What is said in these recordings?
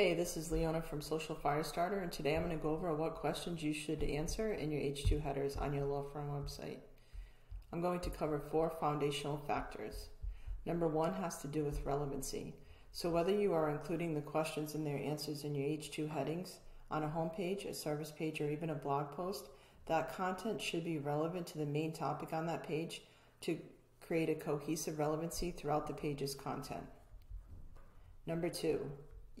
Hey, this is Leona from Social Firestarter, and today I'm going to go over what questions you should answer in your H2 headers on your law firm website. I'm going to cover 4 foundational factors. Number 1 has to do with relevancy. So whether you are including the questions and their answers in your H2 headings on a homepage, a service page, or even a blog post, that content should be relevant to the main topic on that page to create a cohesive relevancy throughout the page's content. Number 2,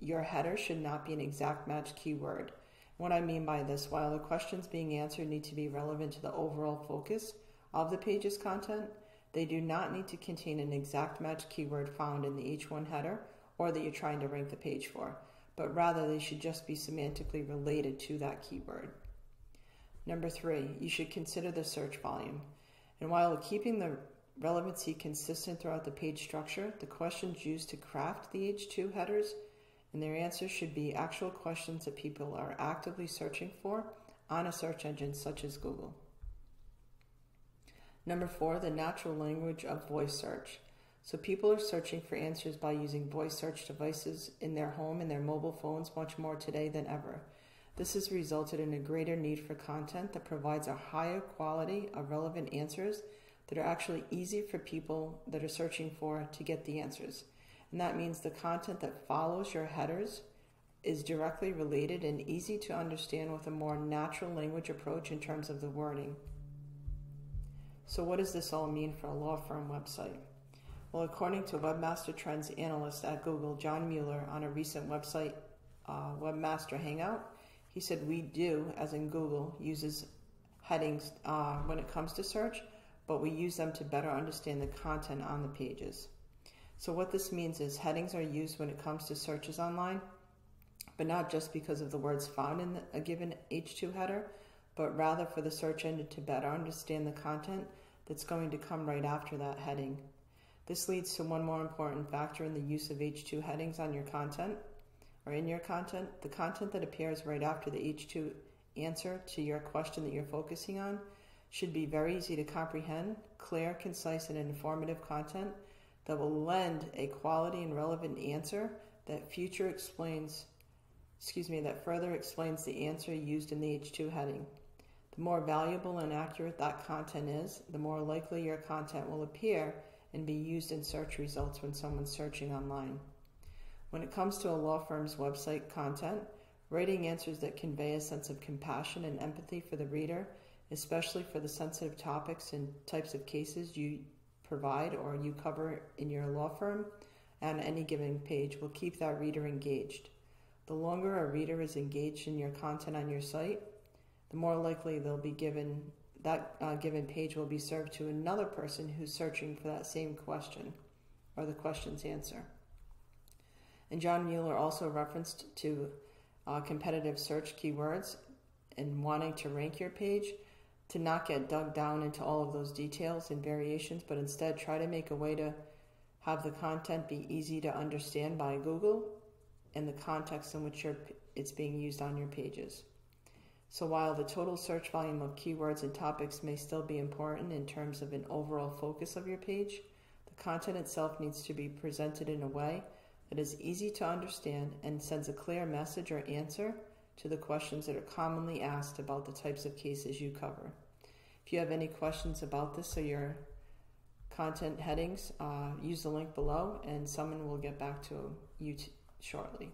your header should not be an exact match keyword. What I mean by this, while the questions being answered need to be relevant to the overall focus of the page's content, they do not need to contain an exact match keyword found in the H1 header or that you're trying to rank the page for, but rather they should just be semantically related to that keyword. Number 3, you should consider the search volume. And while keeping the relevancy consistent throughout the page structure, the questions used to craft the H2 headers and their answers should be actual questions that people are actively searching for on a search engine such as Google. Number 4, the natural language of voice search. So people are searching for answers by using voice search devices in their home and their mobile phones much more today than ever. This has resulted in a greater need for content that provides a higher quality of relevant answers that are actually easy for people that are searching for to get the answers. And that means the content that follows your headers is directly related and easy to understand with a more natural language approach in terms of the wording. So what does this all mean for a law firm website? Well, according to Webmaster Trends analyst at Google, John Mueller, on a recent website Webmaster Hangout, he said we do, as in Google, uses headings when it comes to search, but we use them to better understand the content on the pages. So what this means is headings are used when it comes to searches online, but not just because of the words found in a given H2 header, but rather for the search engine to better understand the content that's going to come right after that heading. This leads to one more important factor in the use of H2 headings on your content, or in your content. The content that appears right after the H2 answer to your question that you're focusing on should be very easy to comprehend, clear, concise, and informative content that will lend a quality and relevant answer that further explains the answer used in the H2 heading. The more valuable and accurate that content is, the more likely your content will appear and be used in search results when someone's searching online. When it comes to a law firm's website content, writing answers that convey a sense of compassion and empathy for the reader, especially for the sensitive topics and types of cases you provide or you cover in your law firm on any given page, will keep that reader engaged. The longer a reader is engaged in your content on your site, the more likely they'll be given given page will be served to another person who's searching for that same question or the question's answer. And John Mueller also referenced to competitive search keywords and wanting to rank your page, to not get dug down into all of those details and variations, but instead try to make a way to have the content be easy to understand by Google and the context in which it's being used on your pages. So while the total search volume of keywords and topics may still be important in terms of an overall focus of your page, the content itself needs to be presented in a way that is easy to understand and sends a clear message or answer to the questions that are commonly asked about the types of cases you cover. If you have any questions about this or your content headings, use the link below and someone will get back to you shortly.